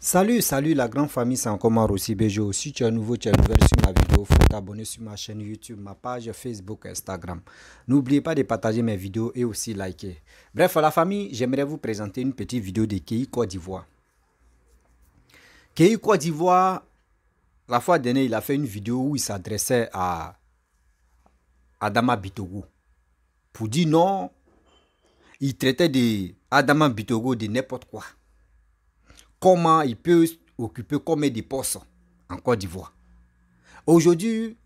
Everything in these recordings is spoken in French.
Salut la grande famille, c'est encore moi Rossi Bejo. Si tu es nouveau, tu es nouvelle sur ma vidéo, il faut t'abonner sur ma chaîne YouTube, ma page Facebook, Instagram. N'oubliez pas de partager mes vidéos et aussi liker. Bref, la famille, j'aimerais vous présenter une petite vidéo de Kei Côte d'Ivoire. Kei Côte d'Ivoire, la fois dernière, il a fait une vidéo où il s'adressait à Adama Bitogo. Pour dire non, il traitait Adama Bitogo de n'importe quoi. Comment il peut occuper combien de postes en Côte d'Ivoire. Aujourd'hui,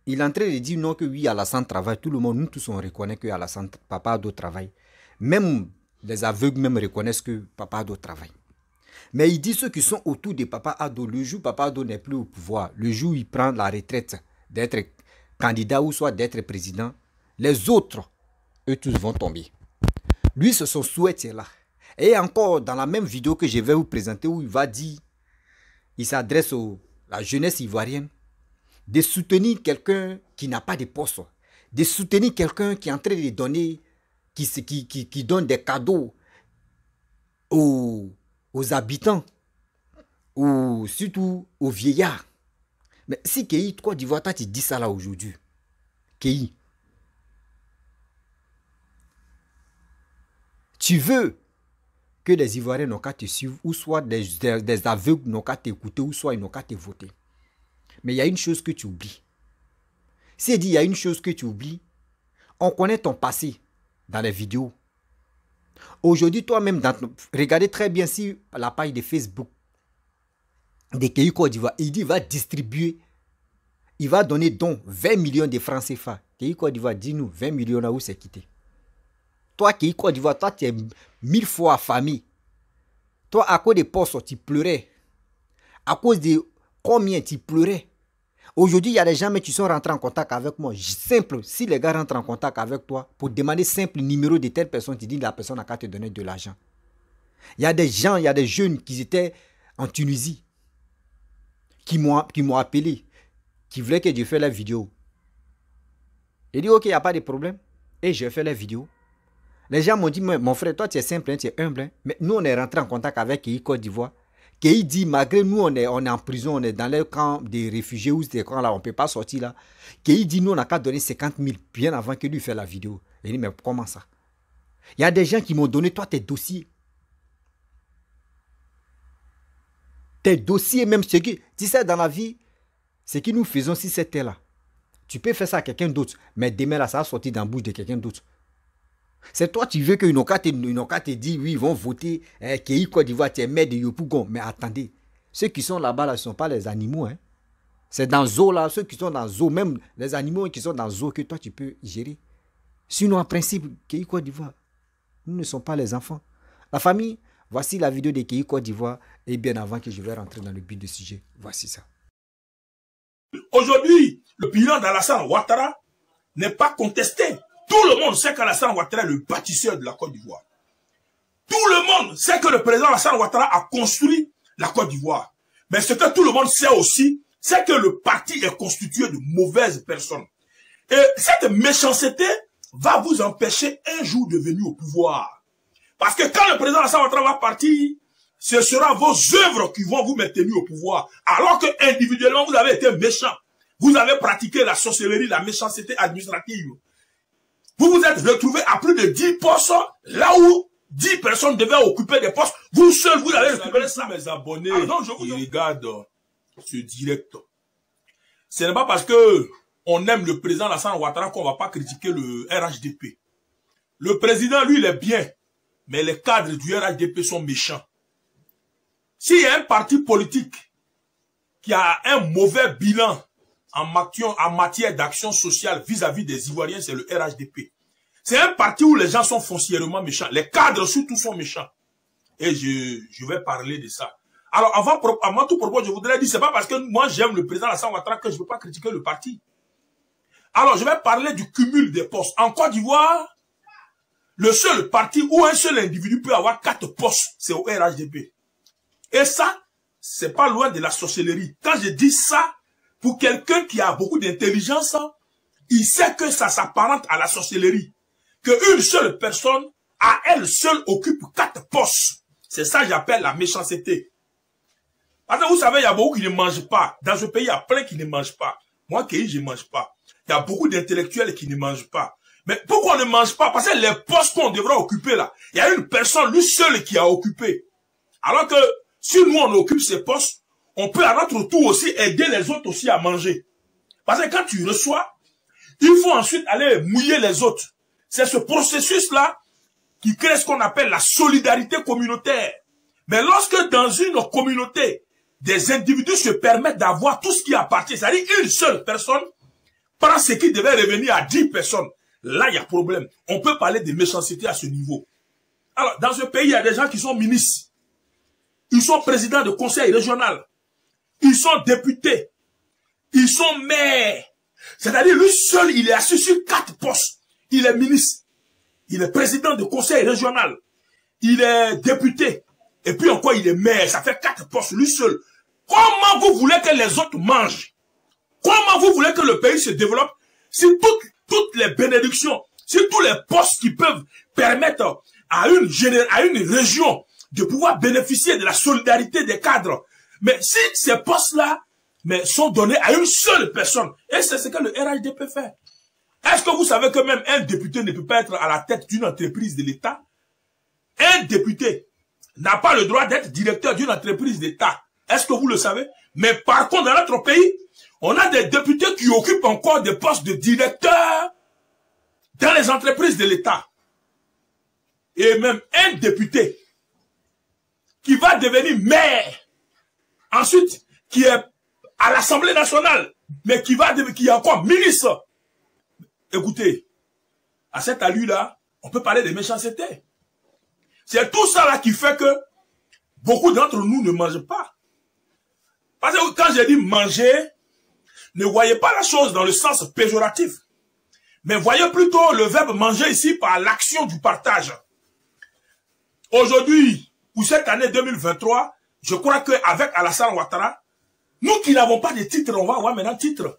il est en train de dire non que oui, Alassane travaille. Tout le monde, nous tous, on reconnaît que Alassane, Papa Ado travaille. Même les aveugles même reconnaissent que Papa Ado travaille. Mais il dit ceux qui sont autour de Papa Ado, le jour où Papa Ado n'est plus au pouvoir, le jour où il prend la retraite d'être candidat ou soit d'être président, les autres, eux tous vont tomber. Lui, c'est son souhait, c'est là. Et encore, dans la même vidéo que je vais vous présenter, où il va dire, il s'adresse à la jeunesse ivoirienne, de soutenir quelqu'un qui n'a pas de poste, de soutenir quelqu'un qui est en train de donner, qui donne des cadeaux aux habitants, ou surtout aux vieillards. Mais si Kei Côte d'Ivoire, toi tu dis ça là aujourd'hui, Kei, tu veux que les Ivoiriens n'ont qu'à te suivre, ou soit des aveugles n'ont qu'à t'écouter, ou soit ils n'ont qu'à te voter. Mais il y a une chose que tu oublies. C'est dit, il y a une chose que tu oublies. On connaît ton passé dans les vidéos. Aujourd'hui, toi-même, regardez très bien si la page de Facebook de Kei Côte d'Ivoire, il dit, il va distribuer, il va donner donc 20 millions de francs CFA. Kei Côte d'Ivoire, dis-nous, 20 millions là où c'est quitté. Toi, Kei Côte d'Ivoire, toi, tu es 1000 fois affamé. Toi, à cause des postes, tu pleurais. À cause de combien tu pleurais. Aujourd'hui, il y a des gens qui sont rentrés en contact avec moi. Simple, si les gars rentrent en contact avec toi pour demander simple numéro de telle personne, tu dis la personne n'a qu'à te donner de l'argent. Il y a des gens, il y a des jeunes qui étaient en Tunisie, qui m'ont appelé, qui voulaient que je fasse la vidéo. J'ai dit, ok, il n'y a pas de problème. Et j'ai fait la vidéo. Les gens m'ont dit, mon frère, toi tu es simple, hein, tu es humble. Hein. Mais nous, on est rentré en contact avec Kei Côte d'Ivoire. Kei dit, malgré nous, on est en prison, on est dans les camps des réfugiés ou ces camps là, on ne peut pas sortir là. Kei dit, nous, on n'a qu'à donner 50 000 bien avant que lui fasse la vidéo. Il dit, mais comment ça? Il y a des gens qui m'ont donné, toi, tes dossiers. Tes dossiers, même ce qui, tu sais, dans la vie, ce que nous faisons si c'était là. Tu peux faire ça à quelqu'un d'autre, mais demain là, ça va sortir dans la bouche de quelqu'un d'autre. C'est toi, tu veux qu'ils n'ont qu'à te dire, oui, ils vont voter, Kei Côte d'Ivoire, tu es maire de Yopougon. Mais attendez, ceux qui sont là-bas, là, ce ne sont pas les animaux. Hein. C'est dans le zoo, là, ceux qui sont dans le zoo, même les animaux qui sont dans le zoo, que toi, tu peux gérer. Sinon, en principe, Kei Côte d'Ivoire, nous ne sommes pas les enfants. La famille, voici la vidéo de Kei Côte d'Ivoire. Et bien avant que je vais rentrer dans le but du sujet, voici ça. Aujourd'hui, le bilan d'Alassane Ouattara n'est pas contesté. Tout le monde sait qu'Alassane Ouattara est le bâtisseur de la Côte d'Ivoire. Tout le monde sait que le président Alassane Ouattara a construit la Côte d'Ivoire. Mais ce que tout le monde sait aussi, c'est que le parti est constitué de mauvaises personnes. Et cette méchanceté va vous empêcher un jour de venir au pouvoir. Parce que quand le président Alassane Ouattara va partir, ce sera vos œuvres qui vont vous maintenir au pouvoir. Alors que individuellement, vous avez été méchant. Vous avez pratiqué la sorcellerie, la méchanceté administrative. Vous vous êtes retrouvé à plus de 10 postes, là où 10 personnes devaient occuper des postes. Vous seul, vous avez récupéré ça. Mes abonnés qui regardent ce direct, ce n'est pas parce que on aime le président Alassane Ouattara qu'on ne va pas critiquer le RHDP. Le président, lui, il est bien, mais les cadres du RHDP sont méchants. S'il y a un parti politique qui a un mauvais bilan en matière d'action sociale vis-à-vis des Ivoiriens, c'est le RHDP. C'est un parti où les gens sont foncièrement méchants. Les cadres surtout sont méchants. Et je vais parler de ça. Alors, avant tout propos, je voudrais dire, c'est pas parce que moi j'aime le président Alassane Ouattara que je ne peux pas critiquer le parti. Alors, je vais parler du cumul des postes. En Côte d'Ivoire, le seul parti où un seul individu peut avoir 4 postes, c'est au RHDP. Et ça, c'est pas loin de la sorcellerie. Quand je dis ça, pour quelqu'un qui a beaucoup d'intelligence, il sait que ça s'apparente à la sorcellerie. Qu'une seule personne, à elle seule, occupe 4 postes. C'est ça que j'appelle la méchanceté. Parce que vous savez, il y a beaucoup qui ne mangent pas. Dans ce pays, il y a plein qui ne mangent pas. Moi, qui je ne mange pas. Il y a beaucoup d'intellectuels qui ne mangent pas. Mais pourquoi on ne mange pas? Parce que les postes qu'on devrait occuper là, il y a une personne, lui seul, qui a occupé. Alors que si nous, on occupe ces postes, on peut à notre tour aussi aider les autres aussi à manger. Parce que quand tu reçois, il faut ensuite aller mouiller les autres. C'est ce processus-là qui crée ce qu'on appelle la solidarité communautaire. Mais lorsque dans une communauté, des individus se permettent d'avoir tout ce qui appartient, c'est-à-dire une seule personne prend ce qui devait revenir à 10 personnes, là, il y a problème. On peut parler de méchanceté à ce niveau. Alors, dans ce pays, il y a des gens qui sont ministres. Ils sont présidents de conseil régional. Ils sont députés. Ils sont maires. C'est-à-dire, lui seul, il est assis sur 4 postes. Il est ministre. Il est président de conseil régional. Il est député. Et puis encore, il est maire. Ça fait 4 postes, lui seul. Comment vous voulez que les autres mangent? Comment vous voulez que le pays se développe si toutes les bénédictions, si tous les postes qui peuvent permettre à une région de pouvoir bénéficier de la solidarité des cadres, mais si ces postes-là sont donnés à une seule personne, et c'est ce que le RHDP fait. Est-ce que vous savez que même un député ne peut pas être à la tête d'une entreprise de l'État? Un député n'a pas le droit d'être directeur d'une entreprise d'État. Est-ce que vous le savez? Mais par contre, dans notre pays, on a des députés qui occupent encore des postes de directeur dans les entreprises de l'État. Et même un député qui va devenir maire, ensuite, qui est à l'Assemblée nationale, mais qui est encore ministre. Écoutez, à cette allure-là, on peut parler de méchanceté. C'est tout ça là qui fait que beaucoup d'entre nous ne mangent pas. Parce que quand j'ai dit manger, ne voyez pas la chose dans le sens péjoratif, mais voyez plutôt le verbe manger ici par l'action du partage. Aujourd'hui, pour cette année 2023, je crois qu'avec Alassane Ouattara, nous qui n'avons pas de titre, on va avoir maintenant titre.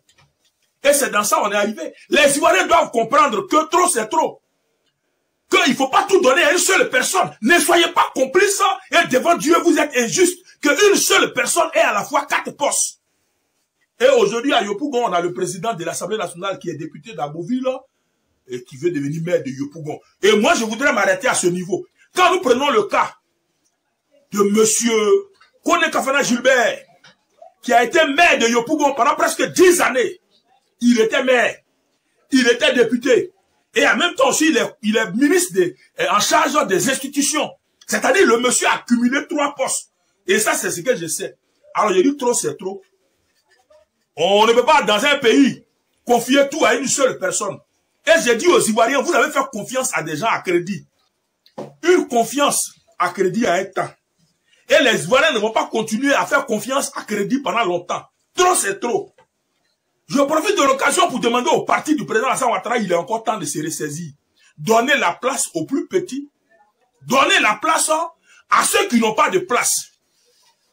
Et c'est dans ça qu'on est arrivé. Les Ivoiriens doivent comprendre que trop c'est trop. Qu'il ne faut pas tout donner à une seule personne. Ne soyez pas complices et devant Dieu vous êtes injuste. Qu'une seule personne ait à la fois 4 postes. Et aujourd'hui à Yopougon, on a le président de l'Assemblée nationale qui est député d'Aboville et qui veut devenir maire de Yopougon. Et moi je voudrais m'arrêter à ce niveau. Quand nous prenons le cas de monsieur Kone Kafana Gilbert, qui a été maire de Yopougon pendant presque 10 années, il était maire, il était député. Et en même temps aussi, il est ministre en charge des institutions. C'est-à-dire, le monsieur a cumulé 3 postes. Et ça, c'est ce que je sais. Alors, j'ai dit trop, c'est trop. On ne peut pas, dans un pays, confier tout à une seule personne. Et j'ai dit aux Ivoiriens, vous avez fait confiance à des gens à crédit. Une confiance à crédit à un temps. Et les Ivoiriens ne vont pas continuer à faire confiance à crédit pendant longtemps. Trop, c'est trop. Je profite de l'occasion pour demander au parti du président Alassane Ouattara, il est encore temps de se ressaisir. Donnez la place aux plus petits. Donnez la place à ceux qui n'ont pas de place.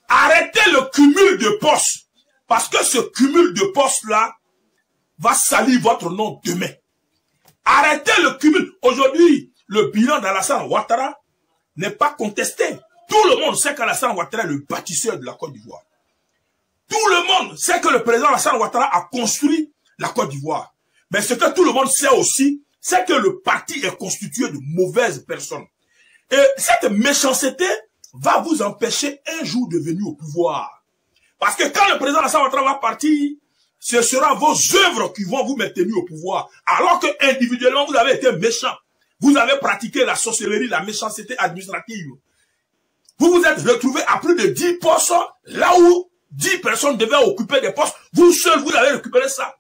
Arrêtez le cumul de postes. Parce que ce cumul de postes-là va salir votre nom demain. Arrêtez le cumul. Aujourd'hui, le bilan d'Alassane Ouattara n'est pas contesté. Tout le monde sait qu'Alassane Ouattara est le bâtisseur de la Côte d'Ivoire. Tout le monde sait que le président Alassane Ouattara a construit la Côte d'Ivoire. Mais ce que tout le monde sait aussi, c'est que le parti est constitué de mauvaises personnes. Et cette méchanceté va vous empêcher un jour de venir au pouvoir. Parce que quand le président Alassane Ouattara va partir, ce sera vos œuvres qui vont vous maintenir au pouvoir. Alors que individuellement, vous avez été méchant. Vous avez pratiqué la sorcellerie, la méchanceté administrative. Vous vous êtes retrouvé à plus de 10 postes, là où 10 personnes devaient occuper des postes. Vous seul, vous avez récupéré ça.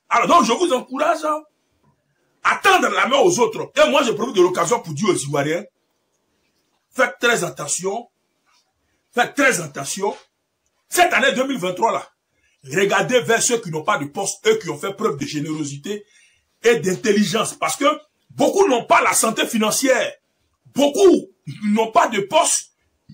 Alors donc, je vous encourage à tendre la main aux autres. Et moi, je profite de l'occasion pour dire aux Ivoiriens, faites très attention. Faites très attention. Cette année 2023 là, regardez vers ceux qui n'ont pas de poste, eux qui ont fait preuve de générosité et d'intelligence. Parce que beaucoup n'ont pas la santé financière. Beaucoup n'ont pas de poste,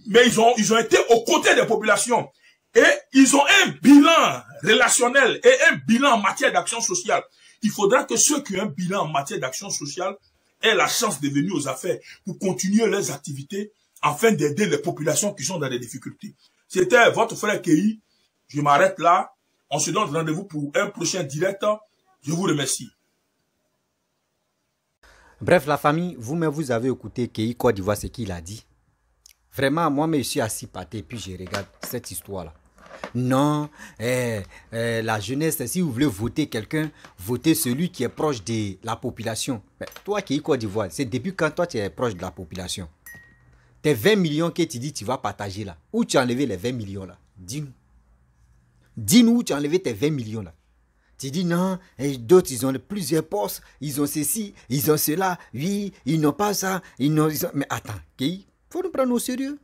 mais ils ont été aux côtés des populations. Et ils ont un bilan relationnel et un bilan en matière d'action sociale. Il faudra que ceux qui ont un bilan en matière d'action sociale aient la chance de venir aux affaires pour continuer leurs activités afin d'aider les populations qui sont dans des difficultés. C'était votre frère Kei. Je m'arrête là. On se donne rendez-vous pour un prochain direct. Je vous remercie. Bref, la famille, vous-même, vous avez écouté Kei Côte d'Ivoire, ce qu'il a dit. Vraiment, moi-même, je suis assis pâté, puis je regarde cette histoire-là. Non, la jeunesse, si vous voulez voter quelqu'un, votez celui qui est proche de la population. Mais toi qui es Côte d'Ivoire, c'est depuis quand toi tu es proche de la population? Tes 20 millions que tu dis tu vas partager là. Où tu as enlevé les 20 millions là? Dis-nous. Dis-nous où tu as enlevé tes 20 millions là. Tu dis non, d'autres ils ont plusieurs postes, ils ont ceci, ils ont cela, oui, ils n'ont pas ça, ils ont... Mais attends, il faut nous prendre au sérieux.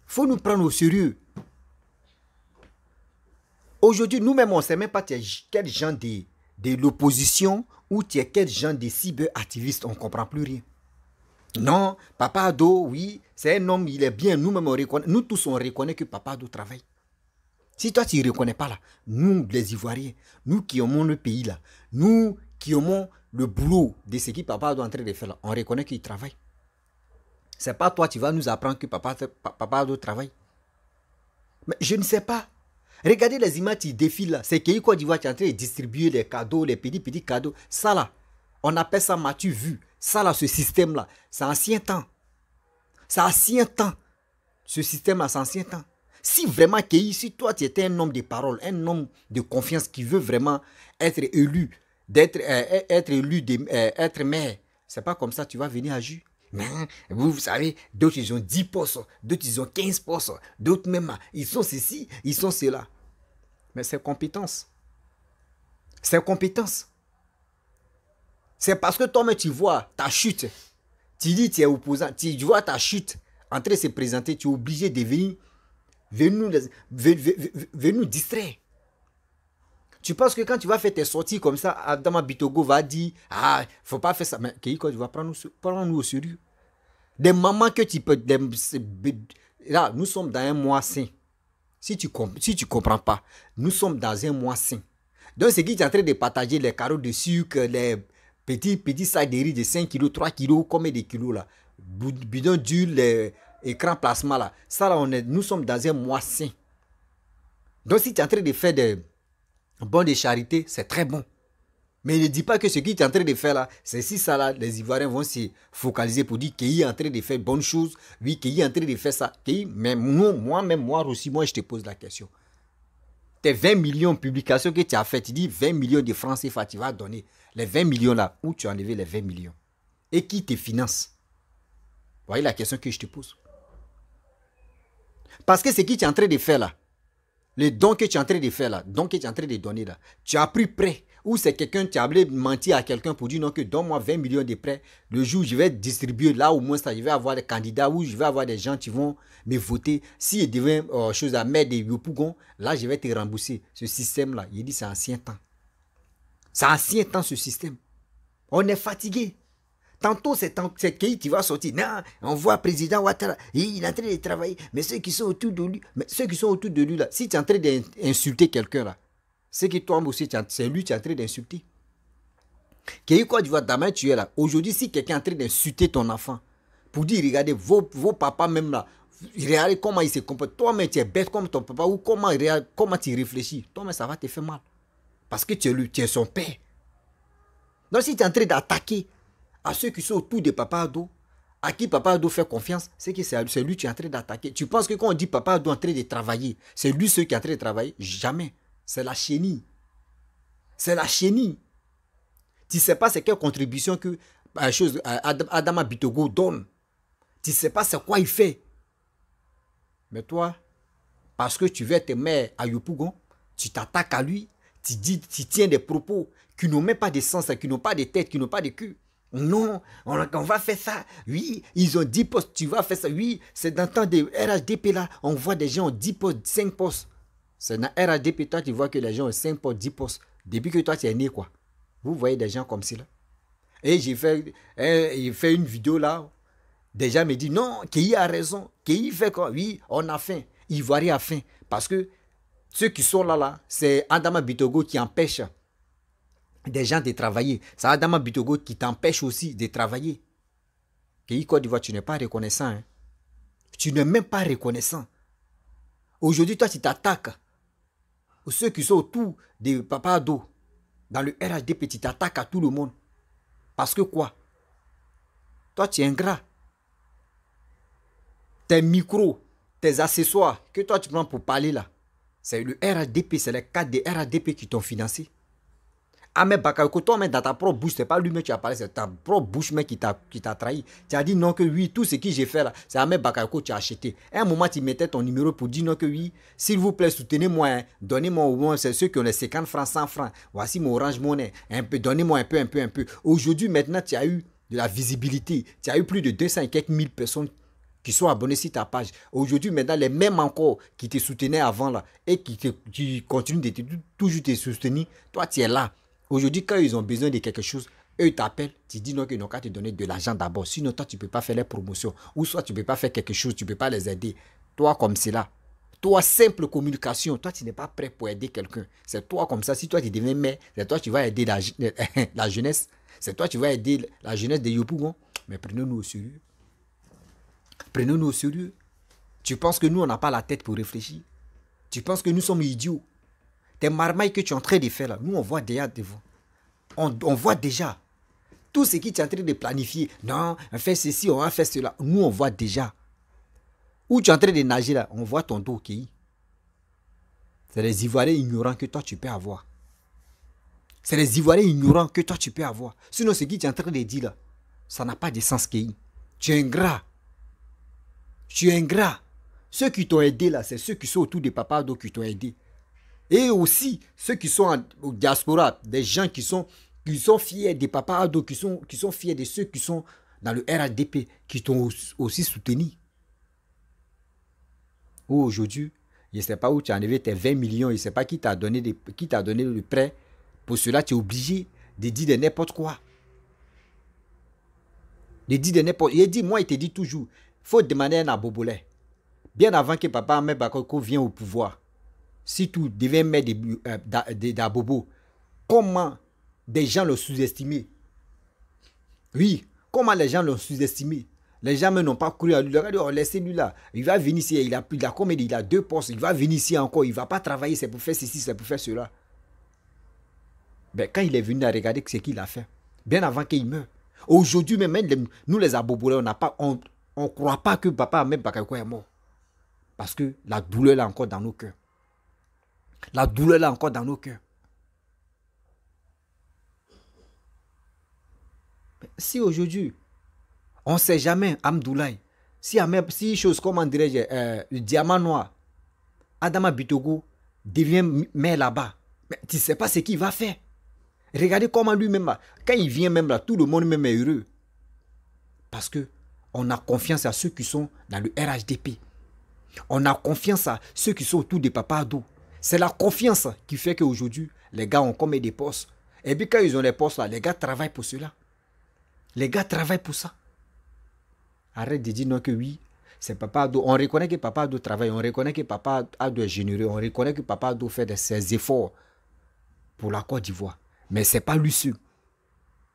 Faut nous prendre au sérieux. Aujourd'hui, nous-mêmes, on ne sait même pas quel genre de l'opposition ou tu es quel genre de cyberactiviste. On ne comprend plus rien. Non, Papa Ado, oui, c'est un homme, il est bien. Nous-mêmes, on reconnaît. Nous tous, on reconnaît que Papa Ado travaille. Si toi, tu ne reconnais pas là, nous, les Ivoiriens, nous qui aimons le pays là, nous qui aimons le boulot de ce que Papa Ado est en train de faire là, on reconnaît qu'il travaille. C'est pas toi, tu vas nous apprendre que Papa Ado travaille. Mais je ne sais pas. Regardez les images qui défilent là. C'est Kei Côte d'Ivoire qui est en train de distribuer les cadeaux, les petits cadeaux. Ça là, on appelle ça m'as-tu vu. Ça là, ce système là, c'est ancien temps. C'est ancien temps. Ce système là, c'est ancien temps. Si vraiment Kei, si toi tu étais un homme de parole, un homme de confiance qui veut vraiment être élu, être maire, c'est pas comme ça tu vas venir agir. Mais vous savez, d'autres ils ont 10 postes, d'autres ils ont 15 postes, d'autres même ils sont ceci, ils sont cela. Mais c'est compétence. C'est compétence. C'est parce que toi-même tu vois ta chute. Tu dis tu es opposant, tu vois ta chute en train de se présenter, tu es obligé de venir nous distraire. Tu penses que quand tu vas faire tes sorties comme ça, Adama Bitogo va dire ah, faut pas faire ça. Mais Kei Côte d'Ivoire, prends-nous au sérieux. Des mamans que tu peux. Là, nous sommes dans un mois sain. Si tu comprends pas, nous sommes dans un mois sain. Donc, c'est qui est en train de partager les carreaux de sucre, les petits sacs de riz de 5 kilos, 3 kilos, combien de kilos là? Bidon d'huile, les écrans plasma là. Ça là, nous sommes dans un mois sain. Donc, si tu es en train de faire des bons de charité, c'est très bon. Mais ne dis pas que ce qu'il est en train de faire là, c'est si ça là, les Ivoiriens vont se focaliser pour dire qu'il est en train de faire bonnes choses, oui, qu'il est en train de faire ça. Mais moi aussi, je te pose la question. Tes 20 millions de publications que tu as faites, tu dis 20 millions de francs CFA, tu vas donner les 20 millions là, où tu as enlevé les 20 millions? Et qui te finance? Vous voyez la question que je te pose. Parce que ce que tu es en train de faire là, le don que tu es en train de faire là, don que tu es en train de donner là, tu as pris prêt. Ou c'est quelqu'un, tu as menti à quelqu'un pour dire non, que donne-moi 20 millions de prêts. Le jour où je vais distribuer, là au moins ça, je vais avoir des candidats, ou je vais avoir des gens qui vont me voter. Si je deviens chose à mettre des Yopougon, là je vais te rembourser. Ce système-là, il dit c'est ancien temps. C'est ancien temps ce système. On est fatigué. Tantôt, c'est Kei qui va sortir. Non, on voit le président Ouattara. Il est en train de travailler. Mais ceux qui sont autour de lui, là, si tu es en train d'insulter quelqu'un, là, c'est que toi aussi, c'est lui qui est en train d'insulter. Kei Côte d'Ivoire, demain tu es là. Aujourd'hui, si quelqu'un est en train d'insulter ton enfant, pour dire, regardez, vos papas même là, regardez comment ils se comportent. Toi-même, tu es bête comme ton papa, ou comment tu réfléchis. Toi-même, ça va te faire mal. Parce que tu es son père. Donc, si tu es en train d'attaquer à ceux qui sont autour de Papa Ado, à qui Papa Ado fait confiance, c'est que c'est lui qui est en train d'attaquer. Tu penses que quand on dit Papa Ado est en train de travailler, c'est lui ceux qui est en train de travailler? Jamais. C'est la chenille. C'est la chenille. Tu ne sais pas c'est quelle contribution que Adama Bitogo donne. Tu ne sais pas c'est quoi il fait. Mais toi, parce que tu veux être maire à Yopougon, tu t'attaques à lui, tu tiens des propos qui n'ont même pas de sens, qui n'ont pas de tête, qui n'ont pas de cul. Non, on va faire ça. Oui, ils ont 10 postes, tu vas faire ça. Oui, c'est dans le temps de RHDP là, on voit des gens ont 10 postes, 5 postes. C'est dans RHDP, toi tu vois que les gens ont 5 postes, 10 postes. Depuis que toi tu es né quoi. Vous voyez des gens comme ça là. Et il fait une vidéo là. Des gens me disent non, Kei a raison. Kei fait quoi? Oui, on a faim. Ivoirien a faim. Parce que ceux qui sont là, c'est Adama Bitogo qui empêche des gens de travailler. C'est Adama Bitogo qui t'empêche aussi de travailler. Kei Côte d'Ivoire, tu n'es pas reconnaissant. Hein? Tu n'es même pas reconnaissant. Aujourd'hui, toi, tu t'attaques aux ceux qui sont autour de Papa Ado. Dans le RHDP, tu t'attaques à tout le monde. Parce que quoi? Toi, tu es ingrat. Tes micros, tes accessoires que toi, tu prends pour parler là, c'est le RHDP, c'est les cadres des RHDP qui t'ont financé. Ahmed Bakayoko, toi, mais dans ta propre bouche, c'est pas lui-même qui a parlé, c'est ta propre bouche même qui t'a trahi. Tu as dit non que oui, tout ce que j'ai fait là, c'est Ahmed Bakayoko que tu as acheté. À un moment, tu mettais ton numéro pour dire non que oui, s'il vous plaît, soutenez-moi, hein, donnez-moi au moins, c'est ceux qui ont les 50 francs, 100 francs. Voici mon Orange Money, un peu, donnez-moi un peu. Aujourd'hui, maintenant, tu as eu de la visibilité. Tu as eu plus de 200 et quelques mille personnes qui sont abonnés sur ta page. Aujourd'hui, maintenant, les mêmes encore qui te soutenaient avant là et qui continuent de toujours te soutenir, toi, tu es là. Aujourd'hui, quand ils ont besoin de quelque chose, eux t'appellent, tu dis non qu'ils n'ont qu'à te donner de l'argent d'abord. Sinon, toi, tu ne peux pas faire les promotions. Ou soit tu ne peux pas faire quelque chose, tu ne peux pas les aider. Toi, comme c'est là. Toi, simple communication. Toi, tu n'es pas prêt pour aider quelqu'un. C'est toi comme ça. Si toi, tu deviens maire, c'est toi qui vas aider la jeunesse. C'est toi qui vas aider la jeunesse de Yopougon. Mais prenons-nous au sérieux. Prenons-nous au sérieux. Tu penses que nous, on n'a pas la tête pour réfléchir? Tu penses que nous sommes idiots? Tes marmailles que tu es en train de faire là, nous on voit déjà devant. On voit déjà. Tout ce qui tu es en train de planifier. Non, on fait ceci, on va faire cela. Nous on voit déjà. Où tu es en train de nager là, on voit ton dos qui. C'est les Ivoiriens ignorants que toi tu peux avoir. C'est les Ivoiriens ignorants que toi tu peux avoir. Sinon ce qui tu es en train de dire là, ça n'a pas de sens qui. Tu es ingrat. Tu es ingrat. Ceux qui t'ont aidé là, c'est ceux qui sont autour de Papa Ado qui t'ont aidé. Et aussi, ceux qui sont en diaspora, des gens qui sont fiers des Papa Ado, qui sont fiers de ceux qui sont dans le RHDP, qui t'ont aussi soutenu. Aujourd'hui, je ne sais pas où tu as enlevé tes 20 millions, je ne sais pas qui t'a donné le prêt. Pour cela, tu es obligé de dire de n'importe quoi. De dire de n'importe quoi. Il dit, moi, il te dit toujours, il faut demander un abobolé. Bien avant que Papa Ahmed Bakayoko vienne au pouvoir. Si tout devait mettre d'Abobo, comment des gens l'ont sous-estimé? Oui, comment les gens l'ont sous-estimé? Les gens n'ont pas cru à lui. Oh, laissez-lui là. Il va venir ici. Il a 2 postes. Il va venir ici encore. Il ne va pas travailler. C'est pour faire ceci, c'est pour faire cela. Ben, quand il est venu à regarder ce qu'il a fait, bien avant qu'il meure. Aujourd'hui, même nous les abobolés, on ne croit pas que Papa Ahmed Bakayoko est mort. Parce que la douleur est encore dans nos cœurs. La douleur là encore dans nos cœurs. Si aujourd'hui, on ne sait jamais, Amdoulaye, si chose comme on dirait, le diamant noir, Adama Bitogo devient maire là-bas, mais tu ne sais pas ce qu'il va faire. Regardez comment lui-même, quand il vient même là, tout le monde même est heureux. Parce que on a confiance à ceux qui sont dans le RHDP. On a confiance à ceux qui sont autour de Papa Ado. C'est la confiance qui fait qu'aujourd'hui, les gars ont comme des postes. Et puis quand ils ont les postes là, les gars travaillent pour cela. Les gars travaillent pour ça. Arrête de dire non que oui, c'est Papa Ado. On reconnaît que Papa Ado travaille. On reconnaît que Papa Ado est généreux. On reconnaît que Papa Ado fait ses efforts pour la Côte d'Ivoire. Mais ce n'est pas lui seul.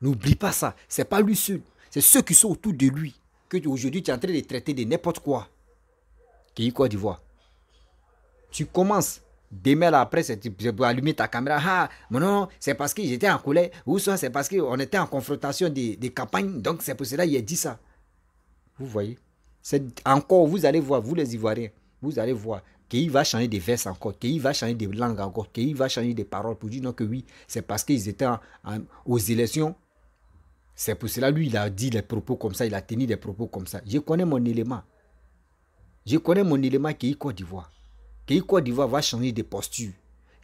N'oublie pas ça. Ce n'est pas lui seul. C'est ceux qui sont autour de lui. Que aujourd'hui tu es en train de traiter de n'importe quoi. Qui est Côte d'Ivoire. Tu commences. Demain là, après, tu peux allumer ta caméra. Ah, mais non, c'est parce que j'étais en colère. Ou soit c'est parce qu'on était en confrontation des campagnes. Donc c'est pour cela qu'il a dit ça. Vous voyez. Encore, vous allez voir, vous les Ivoiriens, vous allez voir qu'il va changer de vers encore, qu'il va changer de langue encore, qu'il va changer de paroles pour dire non que oui, c'est parce qu'ils étaient aux élections. C'est pour cela, lui, il a dit les propos comme ça, il a tenu des propos comme ça. Je connais mon élément. Je connais mon élément qui est Côte d'Ivoire. Qui Côte d'Ivoire va changer de posture.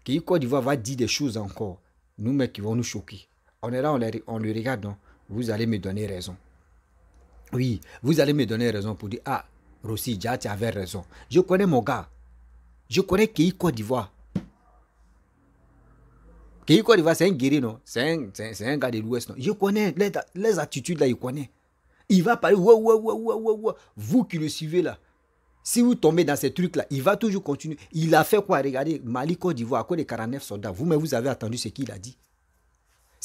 Qui Côte d'Ivoire va dire des choses encore. Nous, mecs, qui vont nous choquer. On est là, on le regarde, donc vous allez me donner raison. Oui, vous allez me donner raison pour dire, ah, Rossi, tu avais raison. Je connais mon gars. Je connais Kéi Côte d'Ivoire. Kéi Côte d'Ivoire, c'est un guerrier, non? C'est un gars de l'Ouest, non? Je connais les attitudes là, il connaît. Il va parler, ouais. Vous qui le suivez là, si vous tombez dans ces trucs là, il va toujours continuer. Il a fait quoi? Regardez, Mali, Côte d'Ivoire, à cause des 49 soldats. Vous-même, vous avez attendu ce qu'il a dit.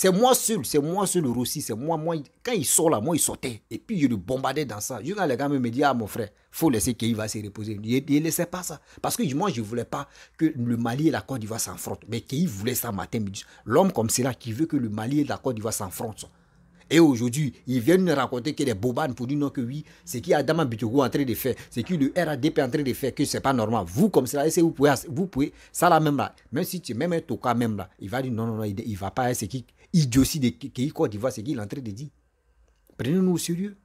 C'est moi seul le Rossi, c'est moi. Quand il sort là, moi, il sortait. Et puis, je le bombardais dans ça. Quand les gars me disent, ah, mon frère, faut laisser qu'il va se reposer. Il ne laissait pas ça. Parce que moi, je ne voulais pas que le Mali et la Côte d'Ivoire s'affrontent. Mais qu'il voulait ça matin, midi. L'homme comme cela qui veut que le Mali et la Côte d'Ivoire s'affrontent. Et aujourd'hui, ils viennent nous raconter que des bobanes pour dire non que oui, c'est qui Adama Bitogo en train de faire, c'est qui le RADP en train de faire, que c'est pas normal. Vous comme ça, vous pouvez, ça là même là, même si tu même un toka même là, il va dire non, il va pas, c'est qui idiotie de qui Côte d'Ivoire, c'est qui il est en train de dire. Prenez-nous au sérieux.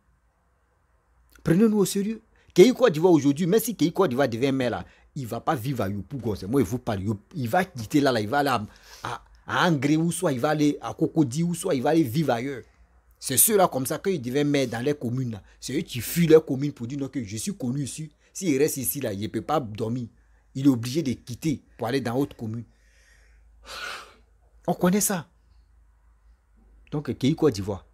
Prenez-nous au sérieux. Qui Côte d'Ivoire aujourd'hui, même si qui Côte d'Ivoire devient maire là, il va pas vivre à Yopougon, c'est moi il vous parle, il va quitter là, il va aller à Angré ou soit il va aller à Cocody ou soit il va aller vivre ailleurs. C'est ceux-là comme ça qu'ils devaient mettre dans les communes là. C'est eux qui fuient leurs communes pour dire non que je suis connu ici. S'il reste ici là, il ne peut pas dormir. Il est obligé de quitter pour aller dans d'autres communes. On connaît ça. Donc, Kéi Côte d'Ivoire,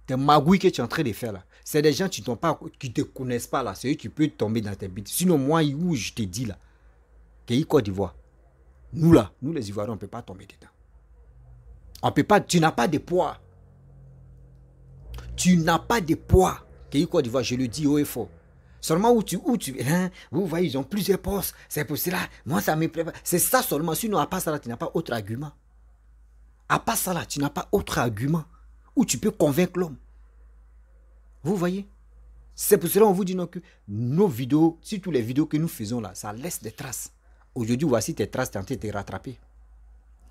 des magouilles que tu es en train de faire là, c'est des gens qui ne te connaissent pas là. C'est eux qui peuvent tomber dans tes bêtes. Sinon, moi, où je te dis là, Kéi Côte d'Ivoire, nous les Ivoiriens, on ne peut pas tomber dedans. On peut pas, tu n'as pas de poids. Tu n'as pas de poids. Kéi Côte d'Ivoire, je le dis haut et fort. Seulement vous voyez, ils ont plusieurs postes. C'est pour cela, moi ça me plaît pas. C'est ça seulement. Sinon, à part ça là, tu n'as pas autre argument. À part ça là, tu n'as pas autre argument où tu peux convaincre l'homme. Vous voyez? C'est pour cela qu'on vous dit non, que nos vidéos, surtout les vidéos que nous faisons là, ça laisse des traces. Aujourd'hui, voici tes traces, tu es en train de te rattraper.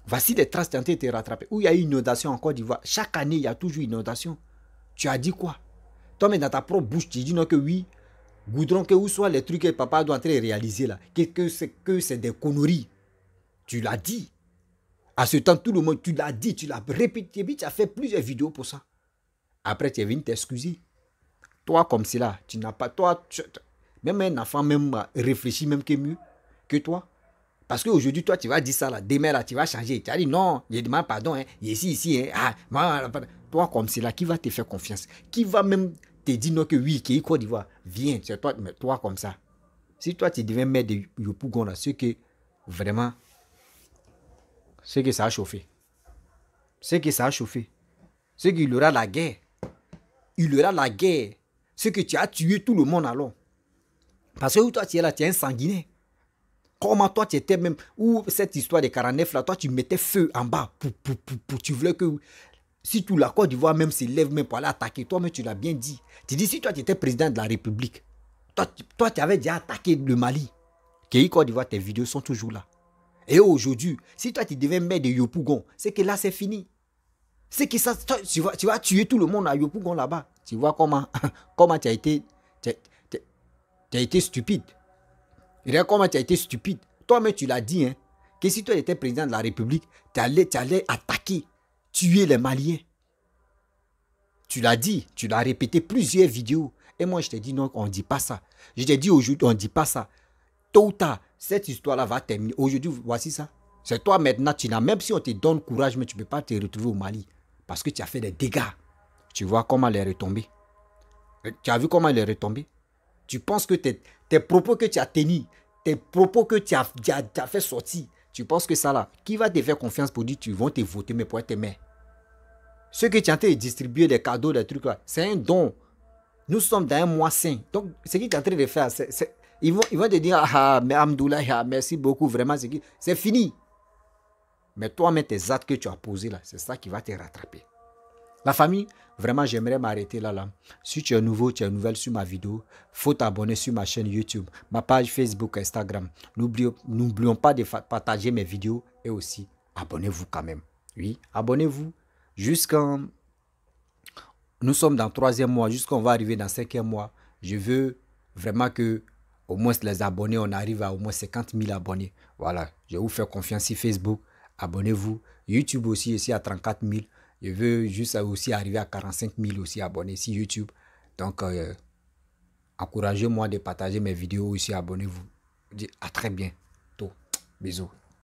Voici des traces, tu es en train de te rattraper. Où il y a une inondation en Côte d'Ivoire. Chaque année, il y a toujours une inondation. Tu as dit quoi? Toi, mais dans ta propre bouche, tu dis non que oui, Goudron, que où soit les trucs que papa doit entrer et réaliser là, que c'est des conneries. Tu l'as dit. À ce temps, tout le monde, tu l'as dit, tu l'as répété, tu as fait plusieurs vidéos pour ça. Après, tu es venu t'excuser. Toi, comme cela, tu n'as pas, même un enfant même réfléchit même que mieux que toi. Parce qu'aujourd'hui, toi, tu vas dire ça là, demain là, tu vas changer. Tu vas dire non, je demande pardon, hein, ici, hein, toi, comme c'est là, qui va te faire confiance? Qui va même te dire non que oui, qui est Côte d'Ivoire, viens, c'est toi, mais toi comme ça. Si toi, tu devais mettre de Yopougon là, c'est que vraiment, c'est que ça a chauffé. C'est que ça a chauffé. C'est qu'il y aura la guerre. Il y aura la guerre. C'est que tu as tué tout le monde alors. Parce que toi, tu es là, tu es un sanguinaire. Comment toi, tu étais même... Ou cette histoire de 49 là, toi, tu mettais feu en bas. Tu voulais que... Si tout la Côte d'Ivoire même s'élève même pour aller attaquer, toi-même, tu l'as bien dit. Tu dis, si toi, tu étais président de la République, toi tu avais déjà attaqué le Mali. Kéi Côte d'Ivoire, tes vidéos sont toujours là. Et aujourd'hui, si toi, tu devais mettre de Yopougon, c'est que là, c'est fini. C'est que ça, toi, tu vas tuer tout le monde à Yopougon là-bas. Tu vois comment tu as été... Tu as été stupide. Regarde comment tu as été stupide. Toi-même, tu l'as dit, hein, que si toi étais président de la République, tu allais attaquer, tuer les Maliens. Tu l'as dit, tu l'as répété plusieurs vidéos. Et moi, je t'ai dit non, on ne dit pas ça. Je t'ai dit aujourd'hui, on ne dit pas ça. Tôt ou tard, cette histoire-là va terminer. Aujourd'hui, voici ça. C'est toi maintenant, tu n'as, même si on te donne courage, mais tu ne peux pas te retrouver au Mali. Parce que tu as fait des dégâts. Tu vois comment elle est retombée. Tu as vu comment elle est retombée. Tu penses que tes propos que tu as tenus, tes propos que tu as fait sortir, tu penses que ça là, qui va te faire confiance pour dire tu vas te voter, mais pour être maire? Ceux que tu es en train de distribuer des cadeaux, des trucs là, c'est un don. Nous sommes dans un mois saint. Donc, ce que tu es en train de faire, ils vont te dire, mais Amdoulaye, merci beaucoup, vraiment, c'est fini. Mais toi-même, tes actes que tu as posés là, c'est ça qui va te rattraper. La famille, vraiment, j'aimerais m'arrêter là. Si tu es nouveau, tu es nouvelle sur ma vidéo, faut t'abonner sur ma chaîne YouTube, ma page Facebook, Instagram. N'oublions pas de partager mes vidéos et aussi abonnez-vous quand même. Oui, abonnez-vous jusqu'en... Nous sommes dans le 3e mois, jusqu'on va arriver dans le 5e mois. Je veux vraiment que au moins les abonnés, on arrive à au moins 50 000 abonnés. Voilà, je vais vous faire confiance sur Facebook. Abonnez-vous. YouTube aussi à 34 000. Je veux juste aussi arriver à 45 000 aussi abonnés sur YouTube. Donc, encouragez-moi de partager mes vidéos aussi. Abonnez-vous. À très bientôt. Bisous.